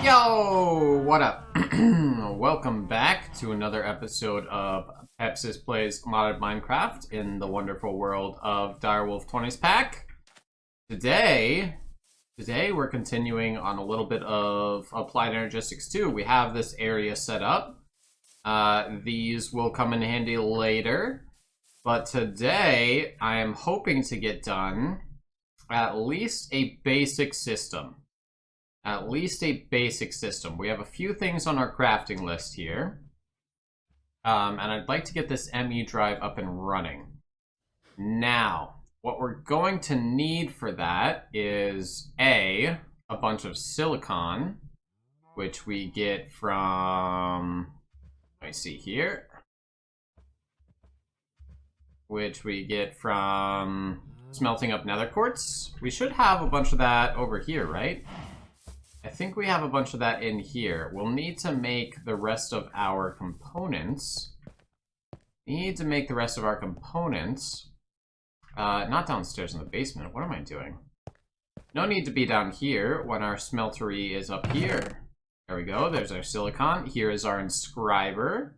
Yo, what up? Welcome back to another episode of Pepsis Plays Modded Minecraft in the wonderful world of Direwolf 20s Pack. Today we're continuing on a little bit of Applied Energistics 2. We have this area set up. These will come in handy later. But today, I am hoping to get done at least a basic system. We have a few things on our crafting list here. And I'd like to get this Emmy Drive up and running. Now, what we're going to need for that is a bunch of silicon, which we get from, let me see here, which we get from smelting up nether quartz. We should have a bunch of that over here, right? I think we have a bunch of that in here. We'll need to make the rest of our components. Not downstairs in the basement. What am I doing? No need to be down here when our smeltery is up here. There we go. There's our silicon. Here is our inscriber.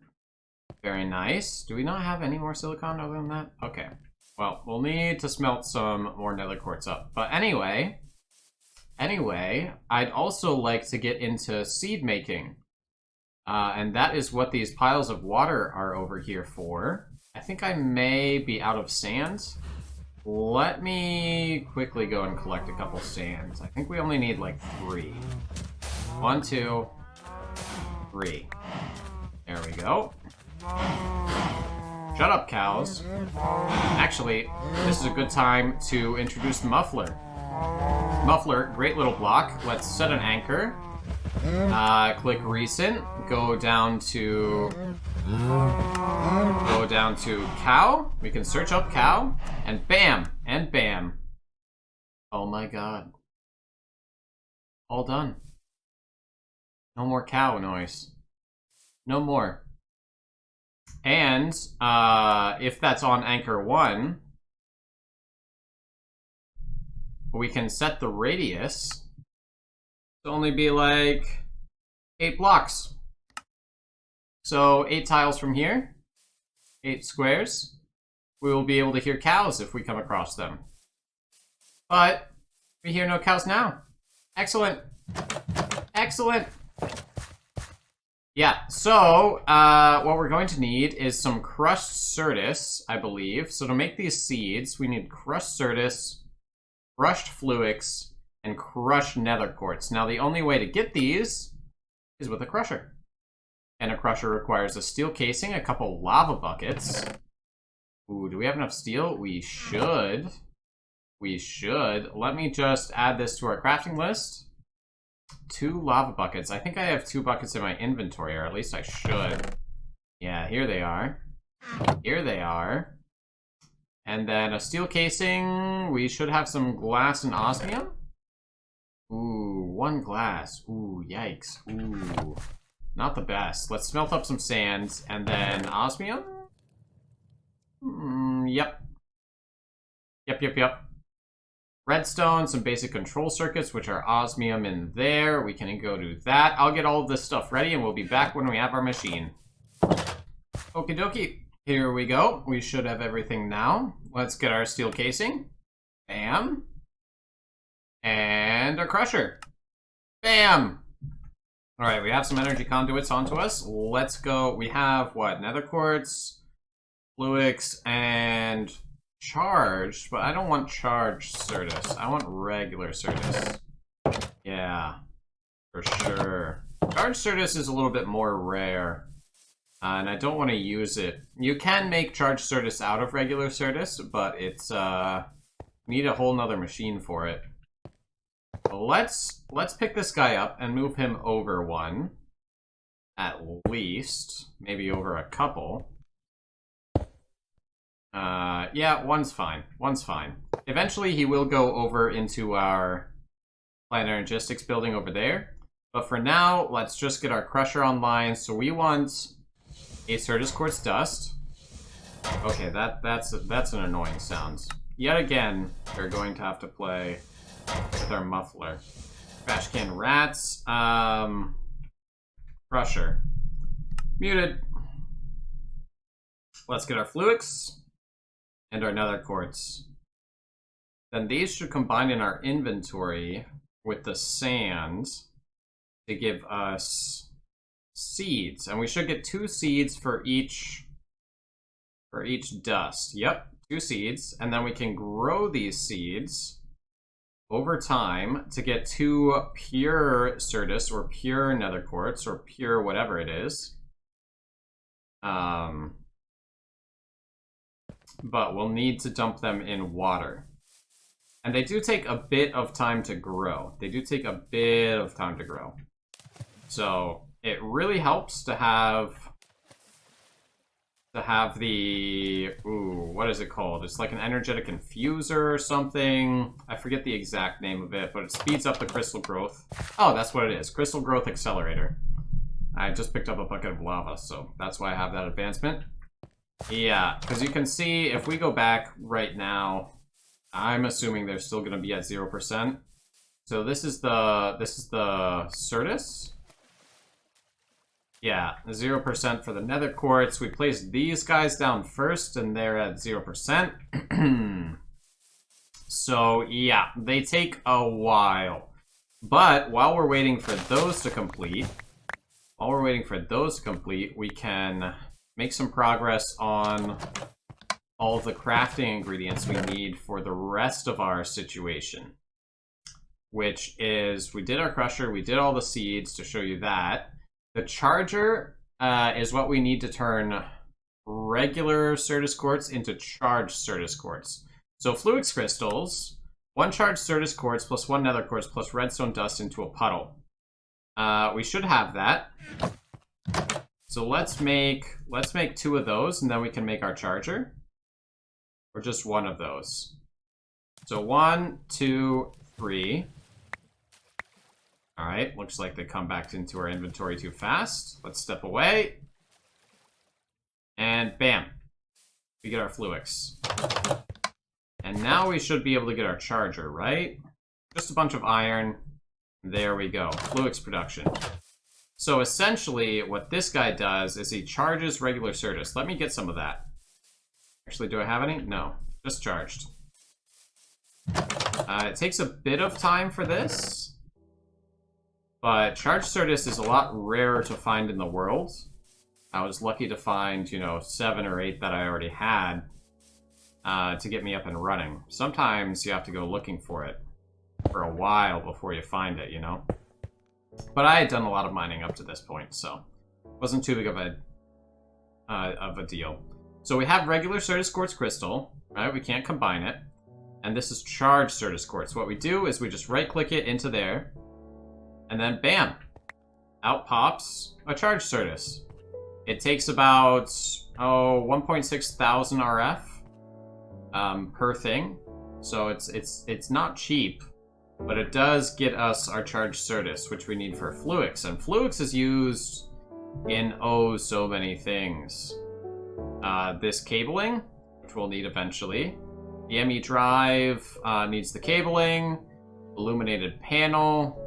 Very nice. Do we not have any more silicon other than that? Okay. Well, we'll need to smelt some more nether quartz up. But anyway, I'd also like to get into seed making. And that is what these piles of water are over here for. I think I may be out of sand. Let me quickly go and collect a couple sands. I think we only need like 3. 1, 2, 3. There we go. Shut up, cows. Actually, this is a good time to introduce the muffler. Muffler, great little block. Let's set an anchor. Click recent. Go down to cow. We can search up cow, and bam, and bam. Oh my god. All done. No more cow noise. No more. And if that's on anchor 1, we can set the radius to only be like 8 blocks. So 8 tiles from here, 8 squares. We will be able to hear cows if we come across them. But we hear no cows now. Excellent. Excellent. Yeah, so what we're going to need is some crushed Certus, I believe. So to make these seeds, we need crushed Certus, crushed Fluix, and crushed nether quartz. Now the only way to get these is with a crusher. And a crusher requires a steel casing, a couple lava buckets. Ooh, do we have enough steel? We should. We should. Let me just add this to our crafting list. 2 lava buckets. I think I have 2 buckets in my inventory, or at least I should. Yeah, here they are. Here they are. And then a steel casing. We should have some glass and osmium. Ooh, 1 glass. Ooh, yikes. Ooh, not the best. Let's smelt up some sand, and then osmium? Yep. Yep. Redstone, some basic control circuits, which are osmium in there. We can go do that. I'll get all of this stuff ready, and we'll be back when we have our machine. Okie dokie. Here we go. We should have everything now. Let's get our steel casing. Bam. And a crusher. Bam. All right, we have some energy conduits onto us. Let's go. We have, what, nether quartz, Fluix, and charged, but I don't want charged Certus. I want regular Certus. Yeah, for sure. Charged Certus is a little bit more rare, and I don't want to use it. You can make charged Certus out of regular Certus, but it's need a whole nother machine for it. Let's pick this guy up and move him over 1, at least, maybe over a couple. Yeah, 1's fine. 1's fine. Eventually, he will go over into our Applied Energistics building over there. But for now, let's just get our crusher online. So we want a Certus quartz dust. Okay, that's an annoying sound. Yet again, we're going to have to play with our muffler. Trash can rats. Crusher. Muted. Let's get our Fluix and our nether quartz. Then these should combine in our inventory with the sand to give us seeds. And we should get 2 seeds for each dust. Yep, 2 seeds. And then we can grow these seeds over time to get 2 pure Certus or pure nether quartz or pure whatever it is. But we'll need to dump them in water. And they do take a bit of time to grow. So it really helps to have the, what is it called? It's like an energetic infuser or something. I forget the exact name of it, but it speeds up the crystal growth. Oh, that's what it is. Crystal growth accelerator. I just picked up a bucket of lava, so that's why I have that advancement. Yeah, because you can see if we go back right now, I'm assuming they're still going to be at 0%. So this is the Certus. Yeah, 0% for the nether quartz. We placed these guys down first, and they're at 0%. So yeah, they take a while. But while we're waiting for those to complete, we can make some progress on all of the crafting ingredients we need for the rest of our situation. Which is, we did our crusher, we did all the seeds to show you that. The charger is what we need to turn regular Certus quartz into charged Certus quartz. So Fluix crystals, 1 charged Certus quartz plus 1 nether quartz plus redstone dust into a puddle. We should have that. So let's make 2 of those, and then we can make our charger. Or just 1 of those. So 1, 2, 3. Alright, looks like they come back into our inventory too fast. Let's step away. And bam. We get our Fluix. And now we should be able to get our charger, right? Just a bunch of iron. There we go. Fluix production. So essentially, what this guy does is he charges regular Certus. Let me get some of that. Actually, do I have any? No. Just charged. It takes a bit of time for this. But charged Certus is a lot rarer to find in the world. I was lucky to find, 7 or 8 that I already had to get me up and running. Sometimes you have to go looking for it for a while before you find it, But I had done a lot of mining up to this point, so it wasn't too big of a deal. So we have regular Certus quartz crystal, right? We can't combine it. And this is charged Certus quartz. What we do is we just right-click it into there. And then, bam! Out pops a charged Certus. It takes about, 1.6 thousand RF per thing. So it's not cheap, but it does get us our charged Certus, which we need for Fluix. And Fluix is used in so many things. This cabling, which we'll need eventually. The Emmy Drive needs the cabling. Illuminated Panel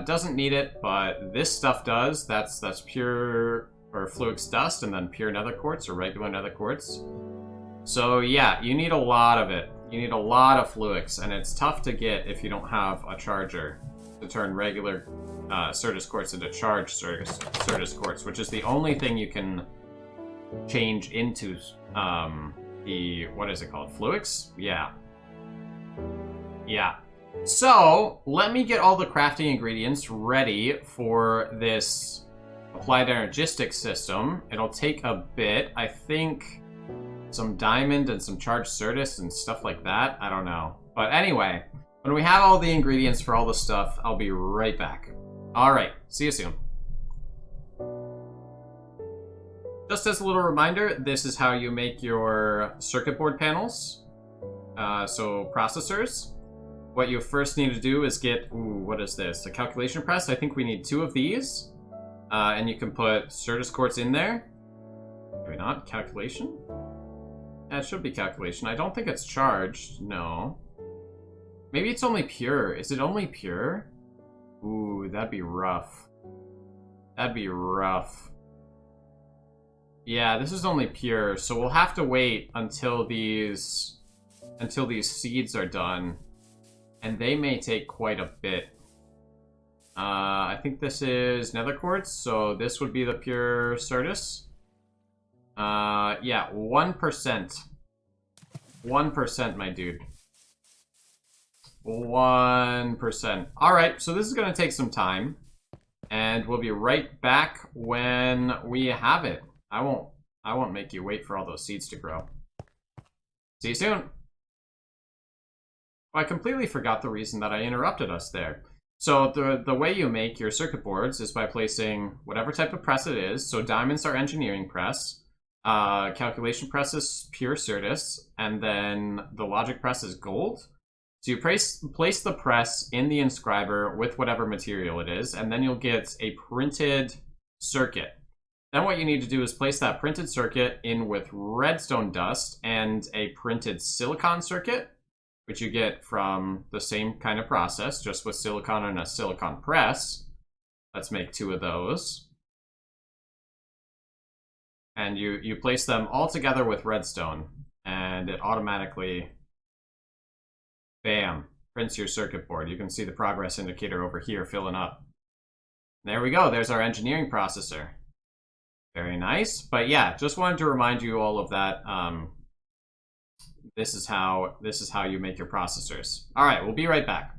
doesn't need it, but this stuff does. That's pure or Fluix dust, and then pure nether quartz or regular nether quartz. So yeah, you need a lot of it. You need a lot of Fluix, and it's tough to get if you don't have a charger to turn regular Certus quartz into charged Certus quartz, which is the only thing you can change into the, what is it called? Fluix? Yeah. Yeah. So, let me get all the crafting ingredients ready for this applied energistics system. It'll take a bit. I think some diamond and some charged Certus and stuff like that. I don't know. But anyway, when we have all the ingredients for all the stuff, I'll be right back. Alright, see you soon. Just as a little reminder, this is how you make your circuit board panels. So processors. What you first need to do is get, what is this? A calculation press. I think we need 2 of these. And you can put Certus quartz in there. Maybe not. Calculation? Yeah, it should be calculation. I don't think it's charged. No. Maybe it's only pure. Is it only pure? Ooh, that'd be rough. That'd be rough. Yeah, this is only pure, so we'll have to wait until these seeds are done. And they may take quite a bit. I think this is nether quartz, so this would be the pure Certus. Yeah, 1%. 1%, my dude. 1%. Alright, so this is going to take some time. And we'll be right back when we have it. I won't make you wait for all those seeds to grow. See you soon. I completely forgot the reason that I interrupted us there. So the way you make your circuit boards is by placing whatever type of press it is. So diamonds are engineering press, calculation press is pure Certus, and then the logic press is gold. So you place the press in the inscriber with whatever material it is, and then you'll get a printed circuit. Then what you need to do is place that printed circuit in with redstone dust and a printed silicon circuit, which you get from the same kind of process, just with silicon and a silicon press. Let's make 2 of those. And you place them all together with redstone, and it automatically, bam, prints your circuit board. You can see the progress indicator over here filling up. There we go, there's our engineering processor. Very nice, but yeah, just wanted to remind you all of that. This is how you make your processors. All right, we'll be right back.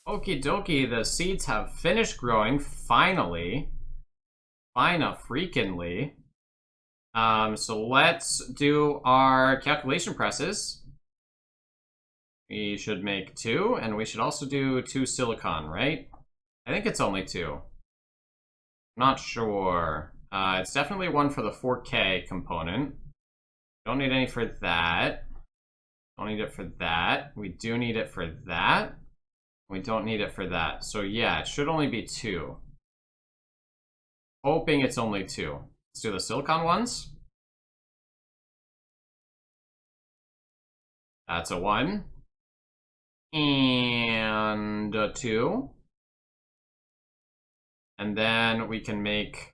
Okie dokie, the seeds have finished growing, finally. Fina-freakinly. So let's do our calculation presses. We should make 2, and we should also do 2 silicon, right? I think it's only 2. Not sure. It's definitely 1 for the 4K component. Don't need any for that. Don't need it for that. We do need it for that. We don't need it for that. So yeah, it should only be 2. Hoping it's only 2. Let's do the silicon ones. That's a 1. And a 2. And then we can make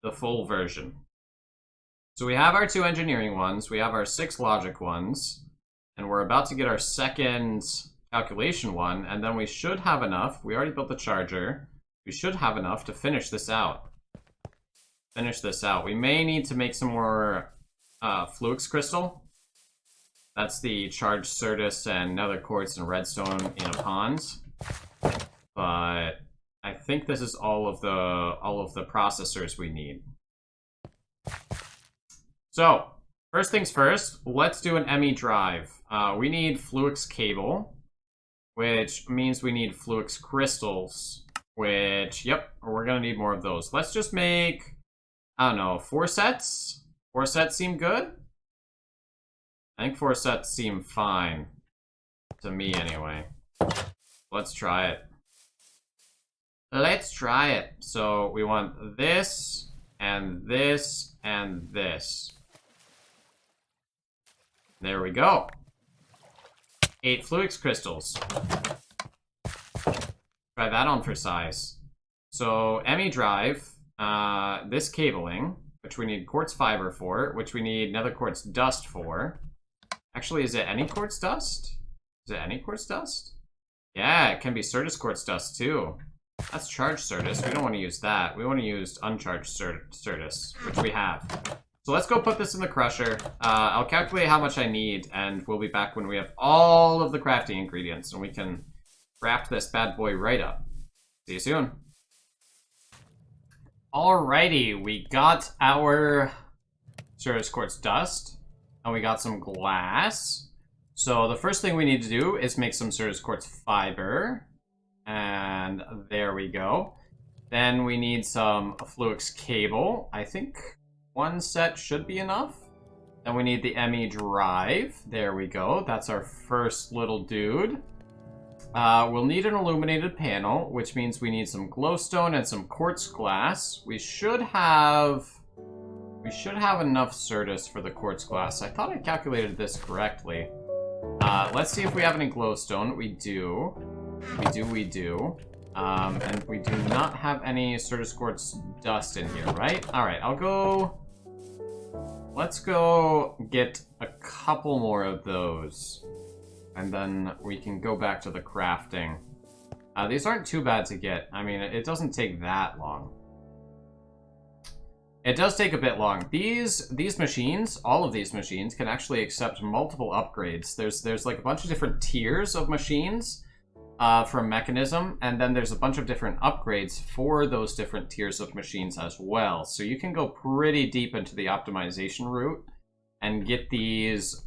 the full version. So we have our 2 engineering ones, we have our 6 logic ones, and we're about to get our second calculation one, and then we should have enough. We already built the charger. We should have enough to finish this out. We may need to make some more Fluix crystal. That's the charged Certus and nether quartz and redstone in a pond. But I think this is all of the processors we need. So, first things first, let's do an Emmy Drive. We need Fluix cable, which means we need Fluix crystals, which, yep, we're gonna need more of those. Let's just make, I don't know, 4 sets? 4 sets seem good? I think 4 sets seem fine. To me, anyway. Let's try it. Let's try it. So, we want this, and this, and this. There we go. 8 Fluix crystals. Try that on for size. So, Emmy Drive, this cabling, which we need quartz fiber for, which we need nether quartz dust for. Actually, is it any quartz dust? Is it any quartz dust? Yeah, it can be Certus quartz dust too. That's charged Certus. We don't want to use that. We want to use uncharged Certus, which we have. So let's go put this in the crusher. I'll calculate how much I need, and we'll be back when we have all of the crafting ingredients, and we can craft this bad boy right up. See you soon. Alrighty, we got our Certus quartz dust, and we got some glass. So the first thing we need to do is make some Certus quartz fiber. And there we go. Then we need some Fluix cable. I think 1 set should be enough. Then we need the Emmy Drive. There we go. That's our first little dude. We'll need an illuminated panel, which means we need some glowstone and some quartz glass. We should have enough Certus for the quartz glass. I thought I calculated this correctly. Let's see if we have any glowstone. We do. We do. And we do not have any Certus Quartz dust in here, right? Alright, I'll go... Let's go get a couple more of those. And then we can go back to the crafting. These aren't too bad to get. I mean, it doesn't take that long. It does take a bit long. These machines, all of these machines, can actually accept multiple upgrades. There's like a bunch of different tiers of machines from Mechanism, and then there's a bunch of different upgrades for those different tiers of machines as well. So you can go pretty deep into the optimization route and get these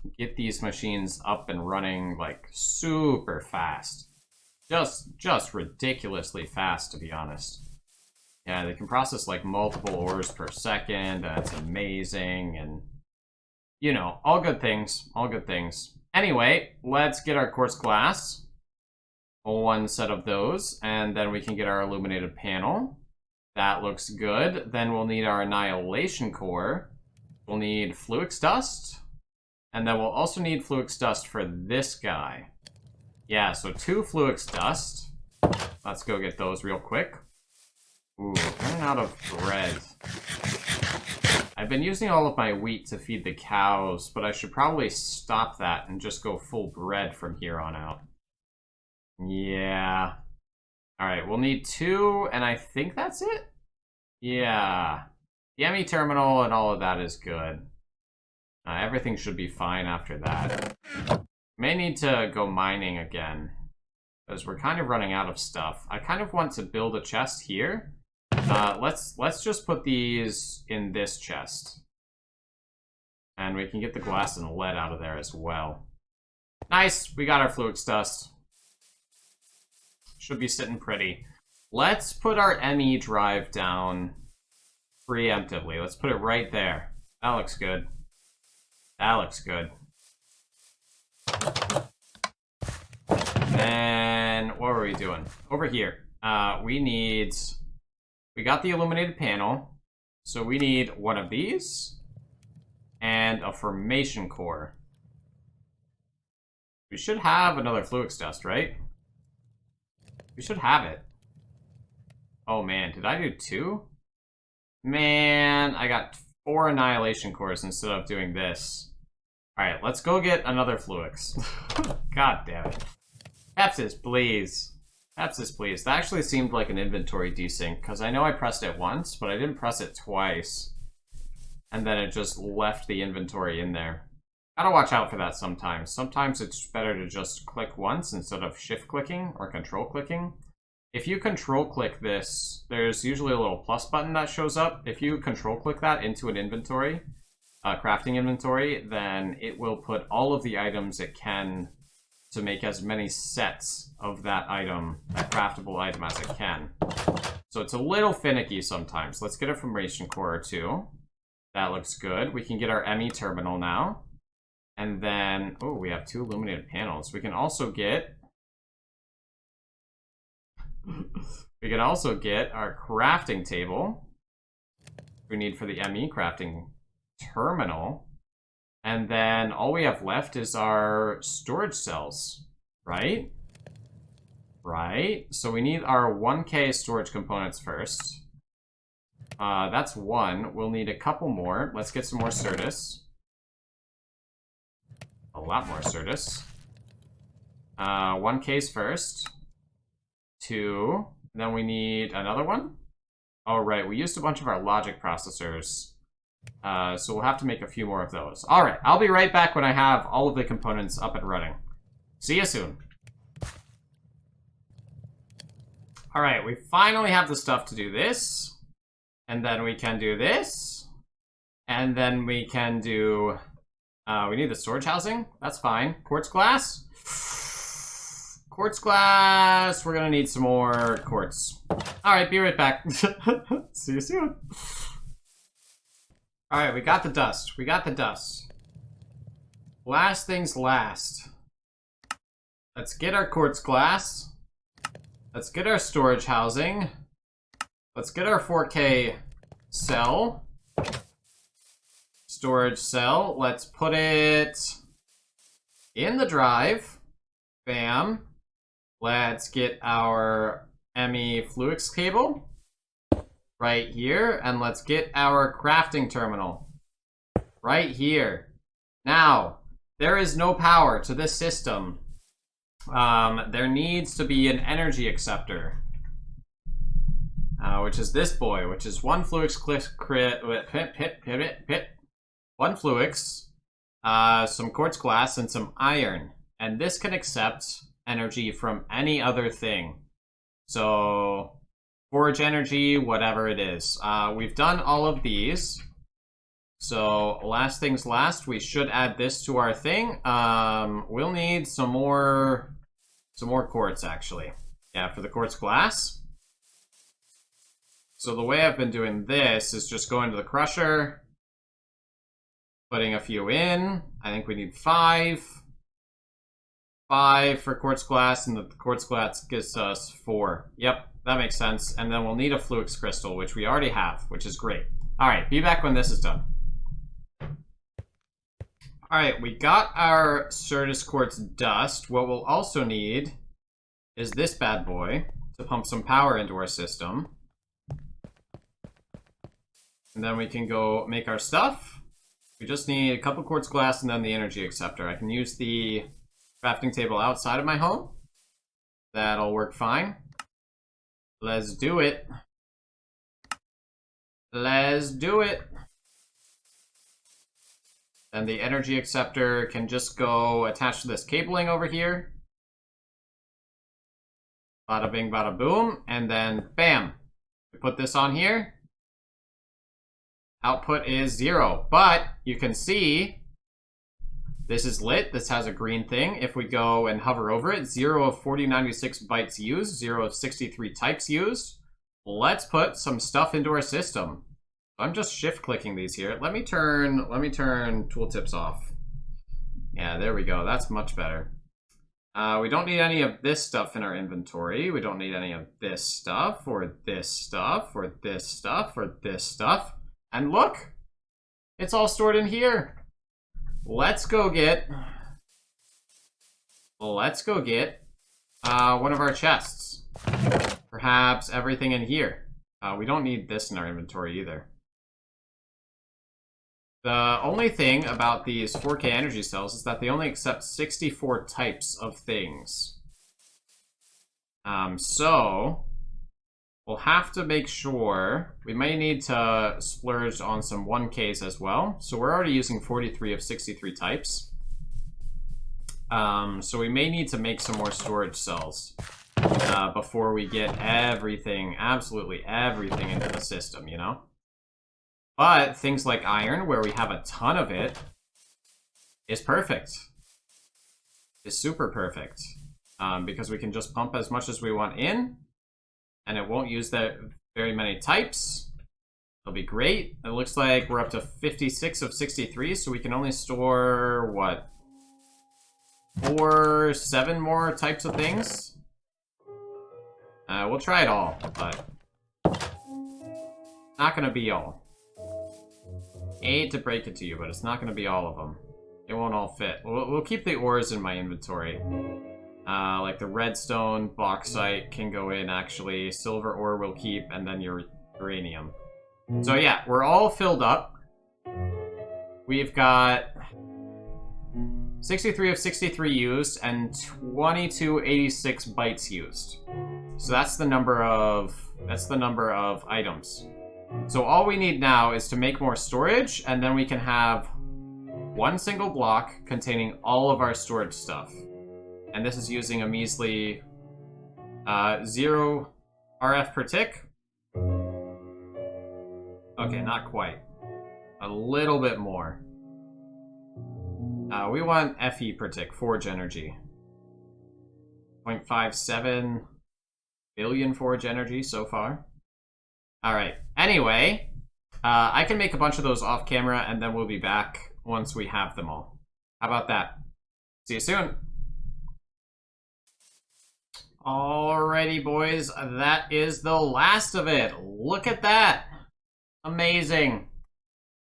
machines up and running like super fast. Just ridiculously fast, to be honest. Yeah, they can process like multiple ores per second. That's amazing, and you know, all good things, all good things. Anyway, let's get our quartz glass. One set of those, and then we can get our illuminated panel. That looks good. Then we'll need our annihilation core. We'll need fluix dust, and then we'll also need fluix dust for this guy. Yeah, so 2 fluix dust. Let's go get those real quick. Ooh, running out of bread. I've been using all of my wheat to feed the cows, but I should probably stop that and just go full bread from here on out. Yeah. Alright, we'll need 2, and I think that's it? Yeah. The Emmy terminal and all of that is good. Everything should be fine after that. May need to go mining again, because we're kind of running out of stuff. I kind of want to build a chest here. Let's just put these in this chest. And we can get the glass and lead out of there as well. Nice, we got our fluix dust. Should be sitting pretty. Let's put our Emmy Drive down preemptively. Let's put it right there. That looks good. That looks good. Then, what were we doing? Over here. We got the illuminated panel. So we need one of these. And a formation core. We should have another fluix dust, right? We should have it. Oh man, did I do 2? Man, I got 4 annihilation cores instead of doing this. Alright, let's go get another fluix. God damn it. Pepsis, please. Pepsis, please. That actually seemed like an inventory desync, because I know I pressed it once, but I didn't press it twice. And then it just left the inventory in there. Gotta watch out for that sometimes. Sometimes it's better to just click once instead of shift clicking or control clicking. If you control click this, there's usually a little plus button that shows up. If you control click that into an inventory, crafting inventory, then it will put all of the items it can to make as many sets of that item, that craftable item, as it can. So it's a little finicky sometimes. Let's get a formation core or 2. That looks good. We can get our Emmy terminal now. And then, oh, we have 2 illuminated panels. We can also get... we can also get our crafting table. We need for the Emmy crafting terminal. And then all we have left is our storage cells, right? Right? So we need our 1K storage components first. That's 1. We'll need a couple more. Let's get some more Certus. A lot more Certus. 1Ks first. 2. Then we need another one. Oh, right. We used a bunch of our logic processors. So we'll have to make a few more of those. Alright, I'll be right back when I have all of the components up and running. See you soon. Alright, we finally have the stuff to do this. And then we can do this. And then we can do... we need the storage housing. That's fine. Quartz glass. Quartz glass. We're gonna need some more quartz. Alright, be right back. See you soon. Alright, we got the dust. We got the dust. Last things last. Let's get our quartz glass. Let's get our storage housing. Let's get our 4K cell. Storage cell. Let's put it In the drive. Bam. Let's get our Emmy Fluix cable right here, and let's get our crafting terminal right here. Now, there is no power to this system. There needs to be an energy acceptor, which is this boy, which is one Fluix one Fluix, some quartz glass, and some iron. And this can accept energy from any other thing. So, forge energy, whatever it is. We've done all of these. So, last things last, we should add this to our thing. We'll need some more quartz, actually. Yeah, for the quartz glass. So the way I've been doing this is just going to the crusher, putting a few in. I think we need 5. 5 for quartz glass, and the quartz glass gives us 4. Yep, that makes sense. And then we'll need a Fluix crystal, which we already have, which is great. All right, be back when this is done. All right, we got our Certus quartz dust. What we'll also need is this bad boy to pump some power into our system. And then we can go make our stuff. We just need a couple quartz glass and then the energy acceptor. I can use the crafting table outside of my home. That'll work fine. Let's do it. Let's do it. And the energy acceptor can just go attached to this cabling over here. Bada bing, bada boom. And then bam. We put this on here. Output is 0. But you can see this is lit. This has a green thing. If we go and hover over it, 0 of 4096 bytes used, 0 of 63 types used. Let's put some stuff into our system. I'm just shift clicking these here. Let me turn tooltips off. Yeah, there we go. That's much better. We don't need any of this stuff in our inventory. We don't need any of this stuff, or this stuff, or this stuff, or this stuff. And look, it's all stored in here. Let's go get one of our chests. Perhaps everything in here. We don't need this in our inventory either. The only thing about these 4K energy cells is that they only accept 64 types of things. So we'll have to make sure, we may need to splurge on some 1Ks as well. So we're already using 43 of 63 types. So we may need to make some more storage cells before we get everything, absolutely everything into the system, you know? But things like iron, where we have a ton of it, is perfect. Is super perfect. Because we can just pump as much as we want in, and it won't use that very many types. It'll be great. It looks like we're up to 56 of 63, so we can only store, what? 7 more types of things? We'll try it all, but not gonna be all. I hate to break it to you, but it's not gonna be all of them. It won't all fit. We'll keep the ores in my inventory. Like the redstone, bauxite can go in, actually. Silver ore we'll keep, and then your uranium. So yeah, we're all filled up. We've got 63 of 63 used, and 2286 bytes used. So that's the number of items. So all we need now is to make more storage, and then we can have one single block containing all of our storage stuff. And this is using a measly 0 RF per tick. Okay, not quite. A little bit more. We want FE per tick, forge energy. 0.57 billion forge energy so far. Alright, anyway, I can make a bunch of those off camera, and then we'll be back once we have them all. How about that? See you soon. Alrighty, boys, that is the last of it. Look at that. Amazing.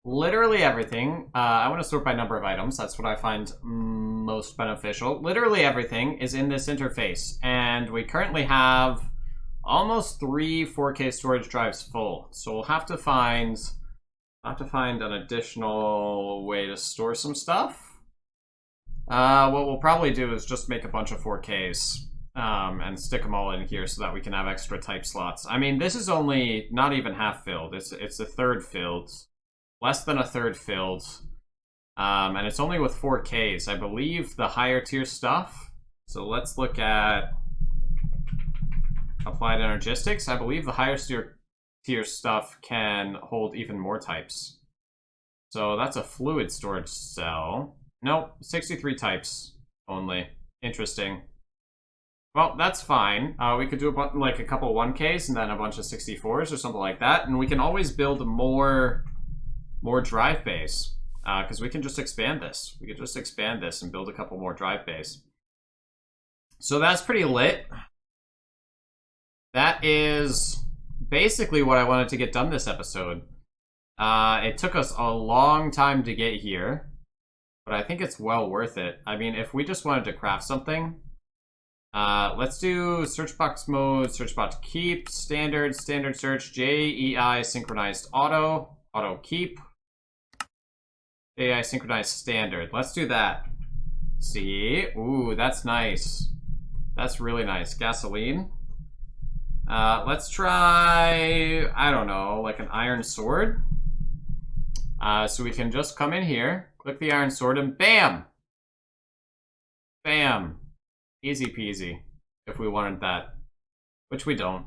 Literally everything. I want to sort by number of items. That's what I find most beneficial. Literally everything is in this interface, and we currently have almost 3 4K storage drives full. So we'll have to find an additional way to store some stuff. What we'll probably do is just make a bunch of 4Ks and stick them all in here so that we can have extra type slots. I mean, this is only not even half filled. It's a third filled, less than a third filled, and it's only with 4Ks. I believe the higher tier stuff. So let's look at Applied Energistics. I believe the higher tier stuff can hold even more types. So that's a fluid storage cell. Nope, 63 types only. Interesting. Well, that's fine. We could do like a couple 1Ks and then a bunch of 64s or something like that, and we can always build more drive bays because we can just expand this. We could just expand this and build a couple more drive bays. So that's pretty lit. That is basically what I wanted to get done this episode. It took us a long time to get here, but I think it's well worth it. I mean, if we just wanted to craft something, let's do search box mode, search box keep, standard search, JEI synchronized auto keep, JEI synchronized standard. Let's do that. See, ooh, that's nice. That's really nice. Gasoline. Let's try, I don't know, like an iron sword. So we can just come in here, click the iron sword, and bam! Bam! Easy peasy, if we wanted that. Which we don't.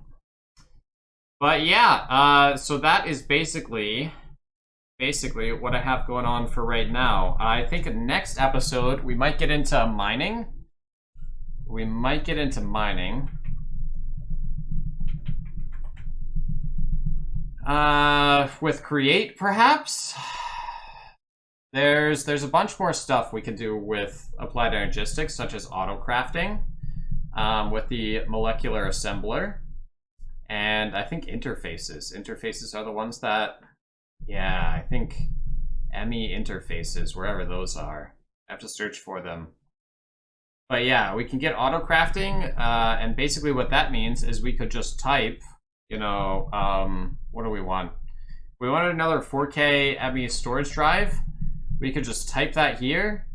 But yeah, so that is basically what I have going on for right now. I think next episode, we might get into mining. With create, perhaps? There's a bunch more stuff we can do with Applied Energistics, such as autocrafting, with the molecular assembler, and I think interfaces. Interfaces are the ones that, yeah, I think Emmy interfaces, wherever those are. I have to search for them. But yeah, we can get autocrafting, and basically what that means is we could just type, you know, what do we want? We wanted another 4K Emmy storage drive. We could just type that here.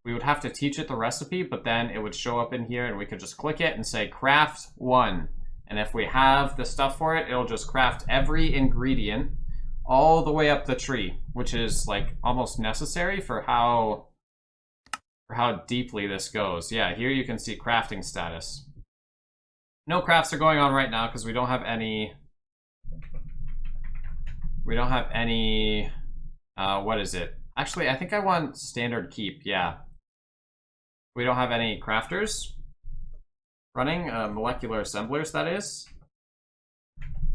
We would have to teach it the recipe, but then it would show up in here and we could just click it and say craft 1. And if we have the stuff for it, it'll just craft every ingredient all the way up the tree, which is like almost necessary for how deeply this goes. Yeah, here you can see crafting status. No crafts are going on right now because we don't have any. What is it? Actually, I think I want standard keep. Yeah. We don't have any crafters running, molecular assemblers, that is.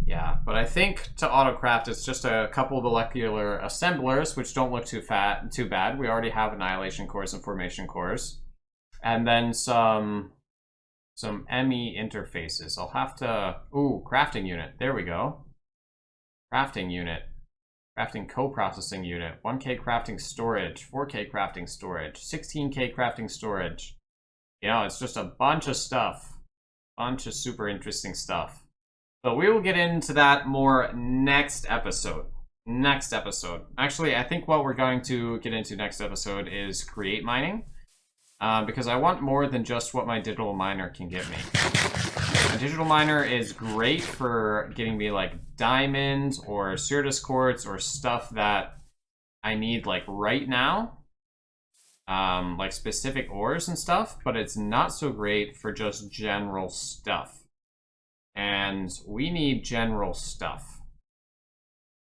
Yeah, but I think to autocraft, it's just a couple of molecular assemblers, which don't look too bad. We already have annihilation cores and formation cores. And then some Emmy interfaces. I'll have to, ooh, crafting unit. There we go. Crafting unit. Crafting co-processing unit. 1K crafting storage. 4K crafting storage. 16K crafting storage. You know, it's just a bunch of stuff. Bunch of super interesting stuff. But we will get into that more next episode. Actually, I think what we're going to get into next episode is create mining. Because I want more than just what my digital miner can get me. My digital miner is great for getting me like diamonds or Certus quartz or stuff that I need like right now. Like specific ores and stuff, but it's not so great for just general stuff. And we need general stuff.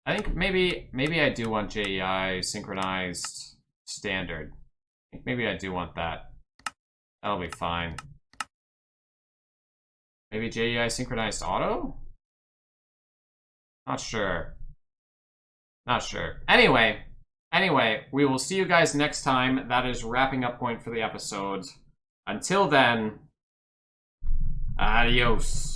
I think maybe I do want JEI synchronized standard. I think maybe I do want that. That'll be fine. Maybe JEI synchronized auto? Not sure. Anyway, we will see you guys next time. That is wrapping up point for the episode. Until then, adios.